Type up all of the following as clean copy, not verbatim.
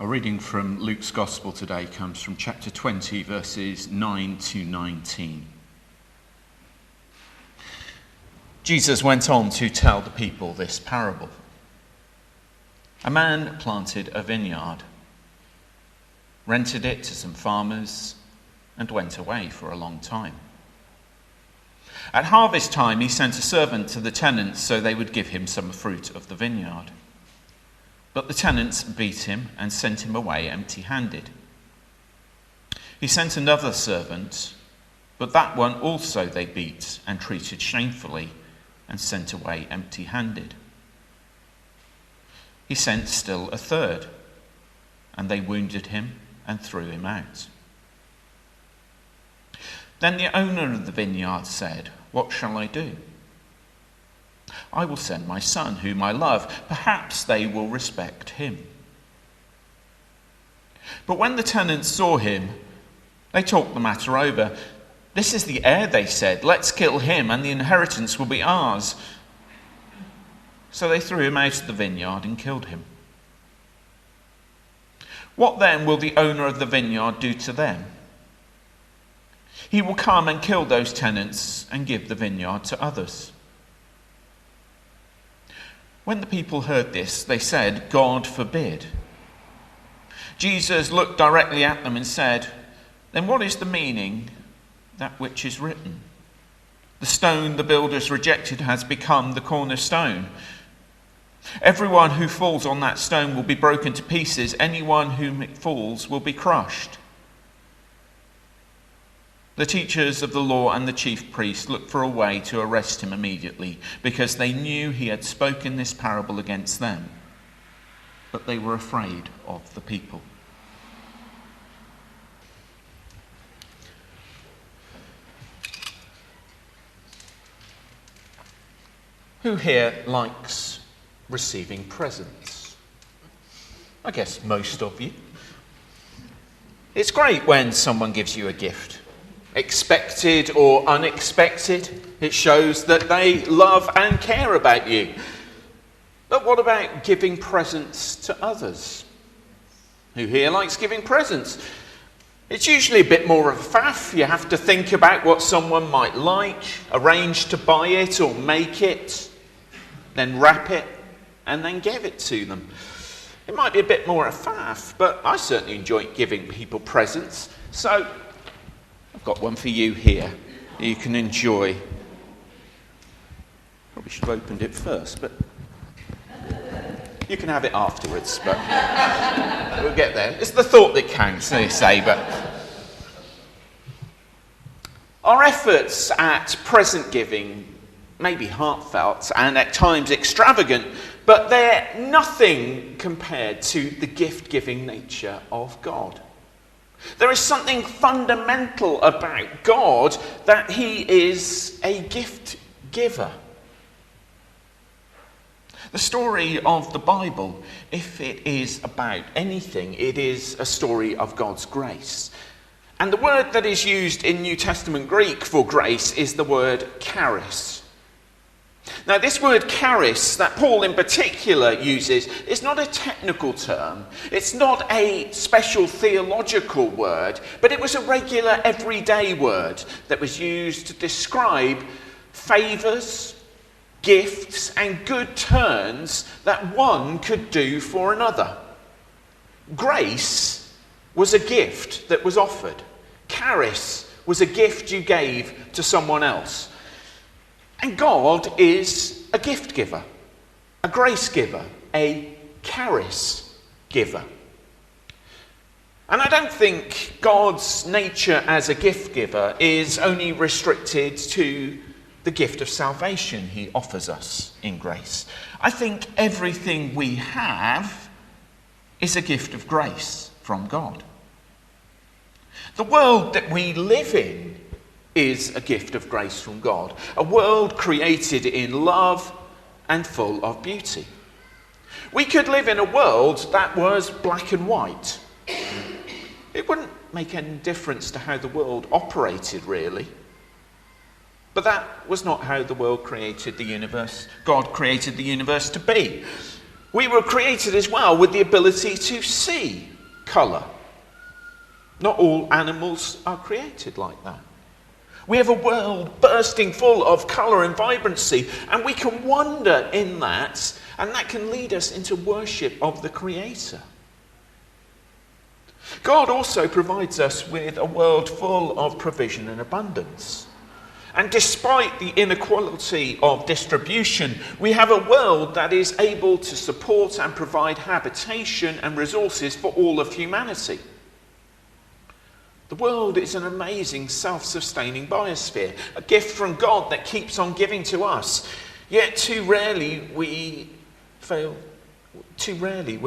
Our reading from Luke's Gospel today comes from chapter 20, verses 9 to 19. Jesus went on to tell the people this parable. A man planted a vineyard, rented it to some farmers, and went away for a long time. At harvest time, he sent a servant to the tenants so they would give him some fruit of the vineyard. But the tenants beat him and sent him away empty-handed. He sent another servant, but that one also they beat and treated shamefully and sent away empty-handed. He sent still a third, and they wounded him and threw him out. Then the owner of the vineyard said, "What shall I do? I will send my son, whom I love. Perhaps they will respect him." But when the tenants saw him, they talked the matter over. "This is the heir," they said. "Let's kill him, and the inheritance will be ours." So they threw him out of the vineyard and killed him. What then will the owner of the vineyard do to them? He will come and kill those tenants and give the vineyard to others. When the people heard this, they said, "God forbid." Jesus looked directly at them and said, "Then what is the meaning that which is written? The stone the builders rejected has become the cornerstone. Everyone who falls on that stone will be broken to pieces. Anyone whom it falls will be crushed." The teachers of the law and the chief priests looked for a way to arrest him immediately, because they knew he had spoken this parable against them. But they were afraid of the people. Who here likes receiving presents? I guess most of you. It's great when someone gives you a gift. Expected or unexpected, it shows that they love and care about you. But what about giving presents to others? Who here likes giving presents? It's usually a bit more of a faff. You have to think about what someone might like, arrange to buy it or make it, then wrap it, and then give it to them. It might be a bit more of a faff, but I certainly enjoy giving people presents. So I've got one for you here that you can enjoy. Probably should have opened it first, but you can have it afterwards, but we'll get there. It's the thought that counts, they say, but our efforts at present giving may be heartfelt and at times extravagant, but they're nothing compared to the gift-giving nature of God. There is something fundamental about God, that he is a gift giver. The story of the Bible, if it is about anything, it is a story of God's grace. And the word that is used in New Testament Greek for grace is the word charis. Now, this word charis that Paul in particular uses is not a technical term. It's not a special theological word, but it was a regular everyday word that was used to describe favours, gifts, and good turns that one could do for another. Grace was a gift that was offered. Charis was a gift you gave to someone else. And God is a gift giver, a grace giver, a charis giver. And I don't think God's nature as a gift giver is only restricted to the gift of salvation he offers us in grace. I think everything we have is a gift of grace from God. The world that we live in is a gift of grace from God. A world created in love and full of beauty. We could live in a world that was black and white. It wouldn't make any difference to how the world operated, really. But that was not how the world created the universe. God created the universe to be. We were created as well with the ability to see. colour. Not all animals are created like that. We have a world bursting full of colour and vibrancy, and we can wander in that, and that can lead us into worship of the Creator. God also provides us with a world full of provision and abundance. And despite the inequality of distribution, we have a world that is able to support and provide habitation and resources for all of humanity. The world is an amazing self-sustaining biosphere, a gift from God that keeps on giving to us. Yet too rarely we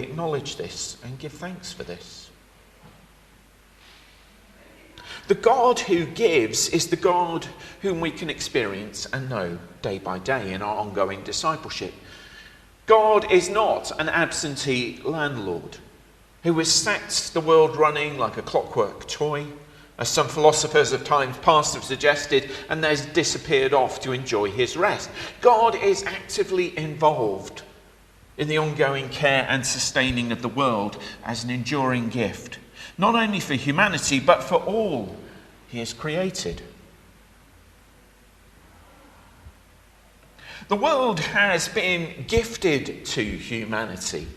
acknowledge this and give thanks for this. The God who gives is the God whom we can experience and know day by day in our ongoing discipleship. God is not an absentee landlord who has set the world running like a clockwork toy, as some philosophers of times past have suggested, and has disappeared off to enjoy his rest. God is actively involved in the ongoing care and sustaining of the world as an enduring gift, not only for humanity, but for all he has created. The world has been gifted to humanity.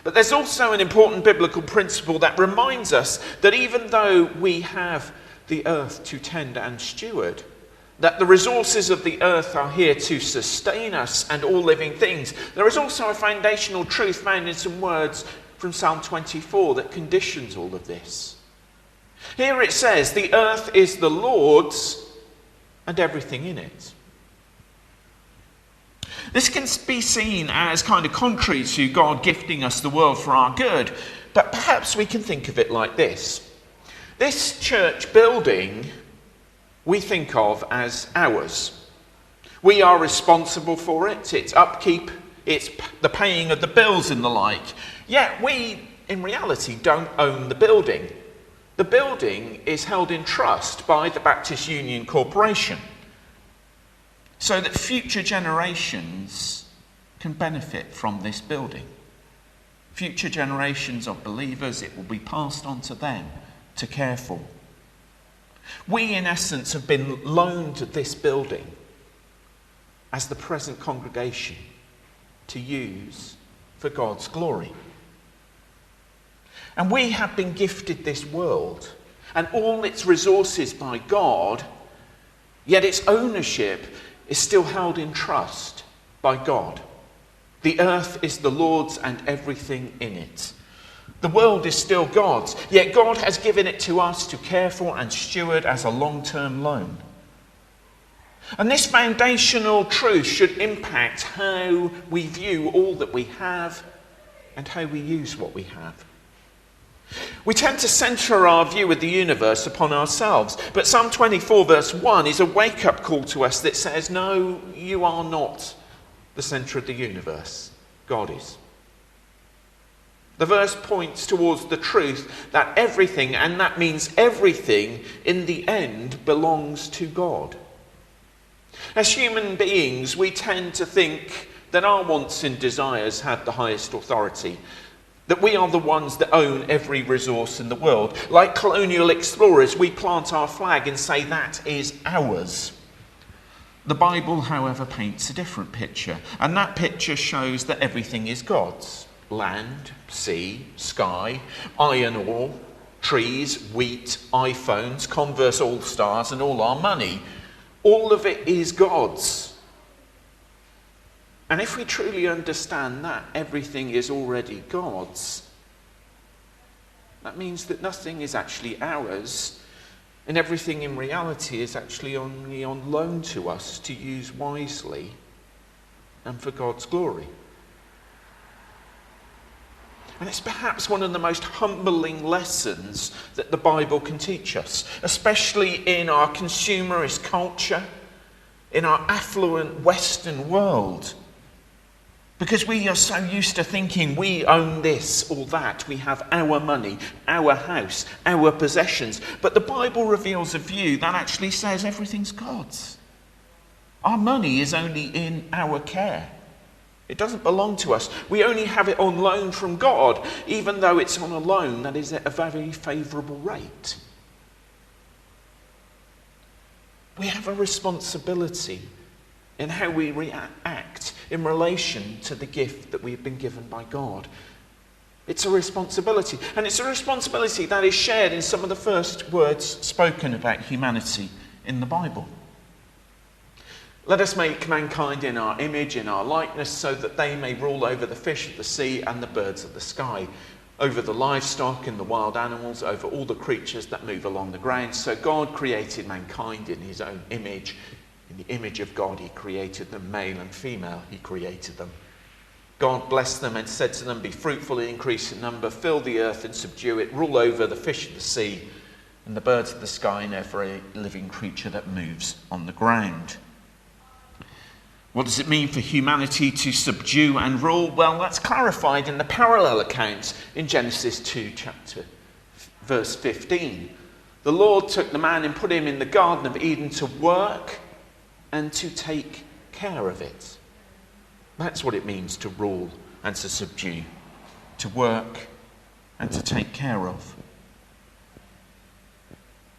But there's also an important biblical principle that reminds us that even though we have the earth to tend and steward, that the resources of the earth are here to sustain us and all living things, there is also a foundational truth found in some words from Psalm 24 that conditions all of this. Here it says, "The earth is the Lord's and everything in it." This can be seen as kind of contrary to God gifting us the world for our good, but perhaps we can think of it like this. This church building we think of as ours. We are responsible for it, its upkeep, it's the paying of the bills and the like. Yet we, in reality, don't own the building. The building is held in trust by the Baptist Union Corporation, so that future generations can benefit from this building. Future generations of believers, it will be passed on to them to care for. We, in essence, have been loaned this building as the present congregation to use for God's glory. And we have been gifted this world and all its resources by God, yet its ownership is still held in trust by God. The earth is the Lord's and everything in it. The world is still God's, yet God has given it to us to care for and steward as a long-term loan. And this foundational truth should impact how we view all that we have and how we use what we have. We tend to centre our view of the universe upon ourselves, but Psalm 24 verse 1 is a wake-up call to us that says, no, you are not the centre of the universe. God is. The verse points towards the truth that everything, and that means everything, in the end belongs to God. As human beings, we tend to think that our wants and desires have the highest authority, that we are the ones that own every resource in the world. Like colonial explorers, we plant our flag and say that is ours. The Bible, however, paints a different picture, and that picture shows that everything is God's. Land, sea, sky, iron ore, trees, wheat, iPhones, Converse All-Stars, and all our money. All of it is God's. And if we truly understand that everything is already God's, that means that nothing is actually ours, and everything in reality is actually only on loan to us to use wisely and for God's glory. And it's perhaps one of the most humbling lessons that the Bible can teach us, especially in our consumerist culture, in our affluent Western world. Because we are so used to thinking we own this or that. We have our money, our house, our possessions. But the Bible reveals a view that actually says everything's God's. Our money is only in our care. It doesn't belong to us. We only have it on loan from God, even though it's on a loan that is at a very favourable rate. We have a responsibility in how we react in relation to the gift that we've been given by God. It's a responsibility. And it's a responsibility that is shared in some of the first words spoken about humanity in the Bible. Let us make mankind in our image, in our likeness, so that they may rule over the fish of the sea and the birds of the sky, over the livestock and the wild animals, over all the creatures that move along the ground. So God created mankind in his own image. In the image of God he created them, male and female he created them. God blessed them and said to them, "Be fruitful and increase in number, fill the earth and subdue it, rule over the fish of the sea and the birds of the sky and every living creature that moves on the ground." What does it mean for humanity to subdue and rule? Well, that's clarified in the parallel accounts in Genesis 2, chapter verse 15. The Lord took the man and put him in the Garden of Eden to work and to take care of it. That's what it means to rule and to subdue, to work and to take care of.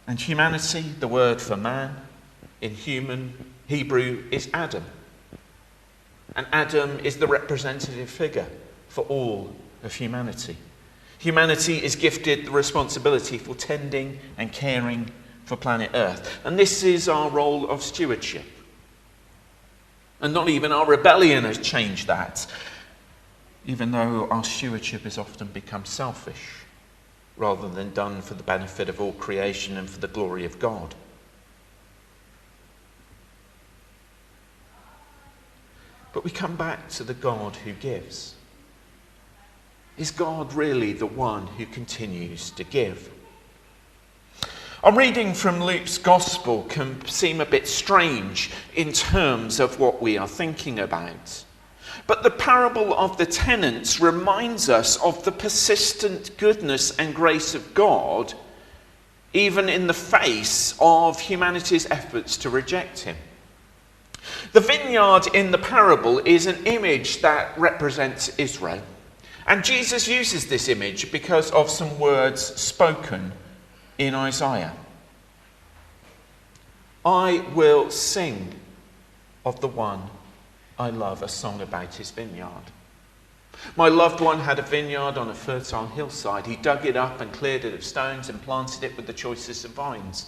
And humanity, the word for man in human Hebrew is Adam. And Adam is the representative figure for all of humanity. Humanity is gifted the responsibility for tending and caring for planet Earth. And this is our role of stewardship. And not even our rebellion has changed that, even though our stewardship has often become selfish, rather than done for the benefit of all creation and for the glory of God. But we come back to the God who gives. Is God really the one who continues to give? Our reading from Luke's Gospel can seem a bit strange in terms of what we are thinking about. But the parable of the tenants reminds us of the persistent goodness and grace of God, even in the face of humanity's efforts to reject him. The vineyard in the parable is an image that represents Israel. And Jesus uses this image because of some words spoken in Isaiah. I will sing of the one I love, a song about his vineyard. My loved one had a vineyard on a fertile hillside. He dug it up and cleared it of stones and planted it with the choicest of vines.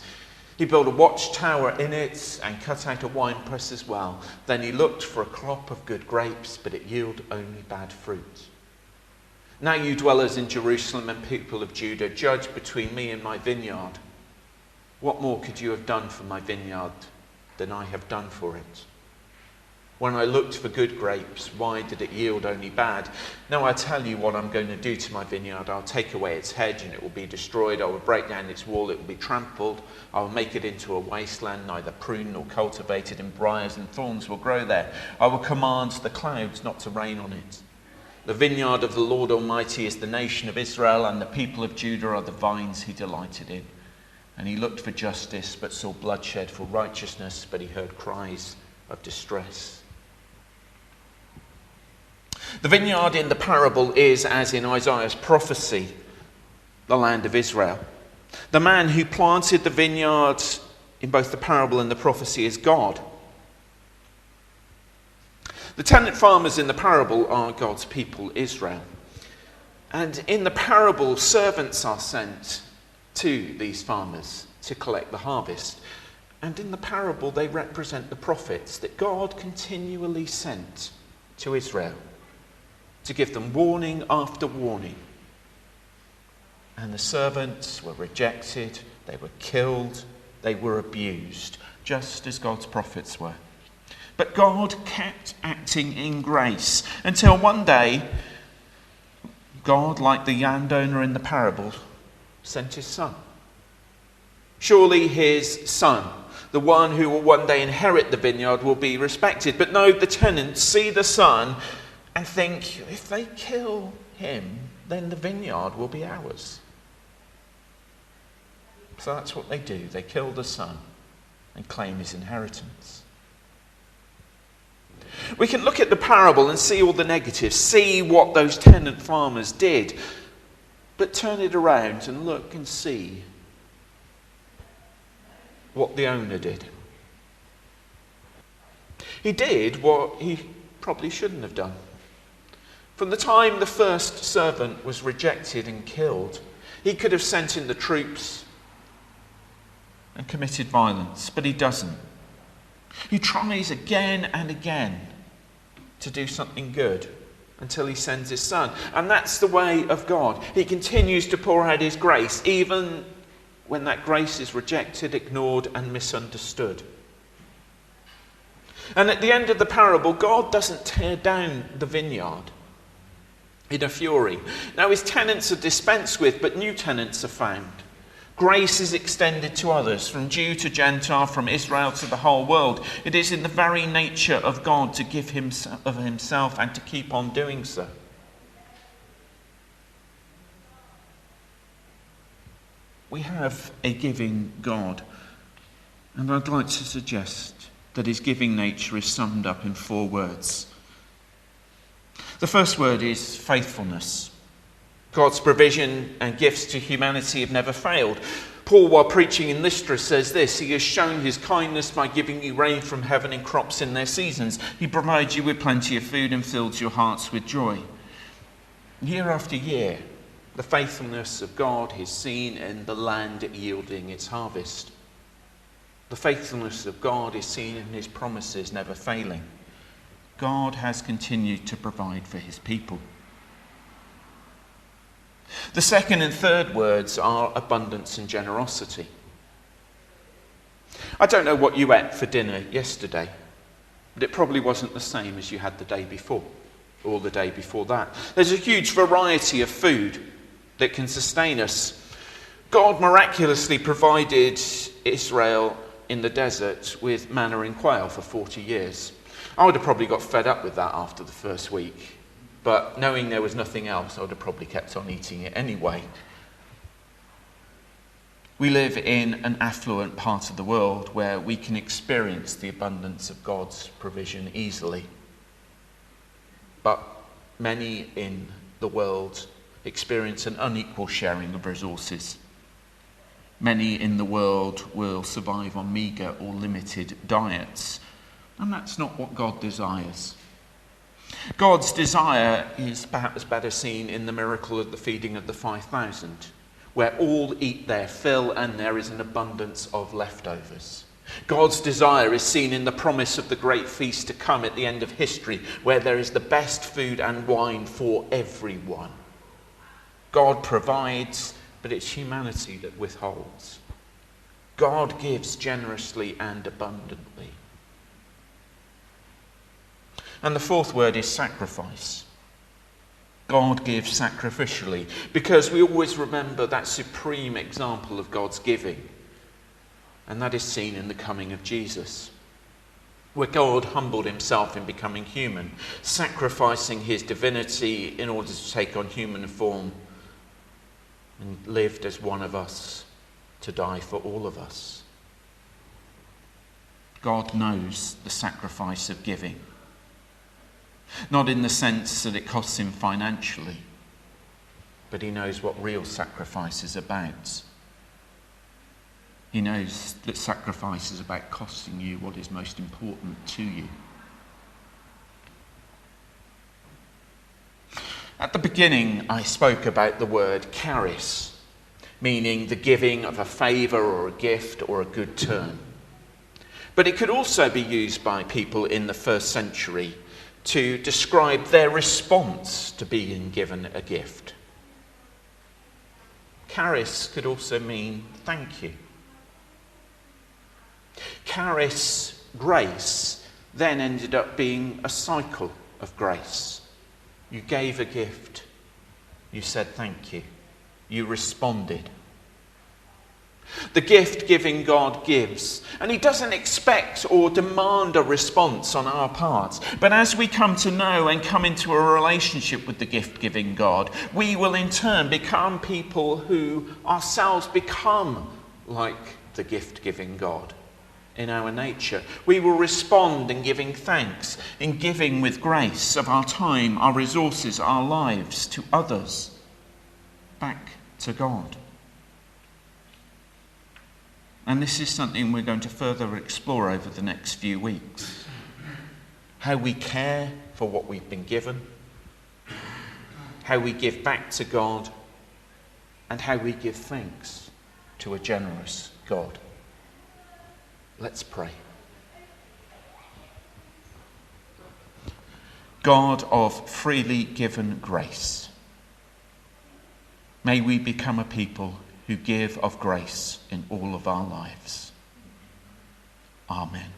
He built a watchtower in it and cut out a winepress as well. Then he looked for a crop of good grapes, but it yielded only bad fruit. Now you dwellers in Jerusalem and people of Judah, judge between me and my vineyard. What more could you have done for my vineyard than I have done for it? When I looked for good grapes, why did it yield only bad? Now I tell you what I'm going to do to my vineyard. I'll take away its hedge and it will be destroyed. I will break down its wall, it will be trampled. I will make it into a wasteland, neither pruned nor cultivated, and briars and thorns will grow there. I will command the clouds not to rain on it. The vineyard of the Lord Almighty is the nation of Israel, and the people of Judah are the vines he delighted in. And he looked for justice, but saw bloodshed, for righteousness, but he heard cries of distress. The vineyard in the parable is, as in Isaiah's prophecy, the land of Israel. The man who planted the vineyard in both the parable and the prophecy is God. The tenant farmers in the parable are God's people, Israel. And in the parable, servants are sent to these farmers to collect the harvest. And in the parable, they represent the prophets that God continually sent to Israel to give them warning after warning. And the servants were rejected, they were killed, they were abused, just as God's prophets were. But God kept acting in grace until one day, God, like the landowner in the parable, sent his son. Surely his son, the one who will one day inherit the vineyard, will be respected. But no, the tenants see the son and think, if they kill him, then the vineyard will be ours. So that's what they do. They kill the son and claim his inheritance. We can look at the parable and see all the negatives, see what those tenant farmers did, but turn it around and look and see what the owner did. He did what he probably shouldn't have done. From the time the first servant was rejected and killed, he could have sent in the troops and committed violence, but he doesn't. He tries again and again to do something good until he sends his son. And that's the way of God. He continues to pour out his grace, even when that grace is rejected, ignored, and misunderstood. And at the end of the parable, God doesn't tear down the vineyard in a fury. Now, his tenants are dispensed with, but new tenants are found. Grace is extended to others, from Jew to Gentile, from Israel to the whole world. It is in the very nature of God to give of himself and to keep on doing so. We have a giving God, and I'd like to suggest that his giving nature is summed up in 4 words. The first word is faithfulness. God's provision and gifts to humanity have never failed. Paul, while preaching in Lystra, says this: he has shown his kindness by giving you rain from heaven and crops in their seasons. He provides you with plenty of food and fills your hearts with joy. Year after year, the faithfulness of God is seen in the land yielding its harvest. The faithfulness of God is seen in his promises never failing. God has continued to provide for his people. The second and third words are abundance and generosity. I don't know what you ate for dinner yesterday, but it probably wasn't the same as you had the day before, or the day before that. There's a huge variety of food that can sustain us. God miraculously provided Israel in the desert with manna and quail for 40 years. I would have probably got fed up with that after the first week. But knowing there was nothing else, I would have probably kept on eating it anyway. We live in an affluent part of the world where we can experience the abundance of God's provision easily. But many in the world experience an unequal sharing of resources. Many in the world will survive on meagre or limited diets. And that's not what God desires. God's desire is perhaps better seen in the miracle of the feeding of the 5,000, where all eat their fill and there is an abundance of leftovers. God's desire is seen in the promise of the great feast to come at the end of history, where there is the best food and wine for everyone. God provides, but it's humanity that withholds. God gives generously and abundantly. And the fourth word is sacrifice. God gives sacrificially, because we always remember that supreme example of God's giving. And that is seen in the coming of Jesus, where God humbled himself in becoming human, sacrificing his divinity in order to take on human form, and lived as one of us to die for all of us. God knows the sacrifice of giving. Not in the sense that it costs him financially, but he knows what real sacrifice is about. He knows that sacrifice is about costing you what is most important to you. At the beginning, I spoke about the word charis, meaning the giving of a favour or a gift or a good turn. But it could also be used by people in the first century to describe their response to being given a gift. Charis could also mean thank you. Charis, grace, then ended up being a cycle of grace. You gave a gift, you said thank you, you responded. The gift-giving God gives, and he doesn't expect or demand a response on our part. But as we come to know and come into a relationship with the gift-giving God, we will in turn become people who ourselves become like the gift-giving God. in our nature. We will respond in giving thanks, in giving with grace of our time, our resources, our lives to others, back to God. And this is something we're going to further explore over the next few weeks. How we care for what we've been given, how we give back to God, and how we give thanks to a generous God. Let's pray. God of freely given grace, may we become a people who give of grace in all of our lives. Amen.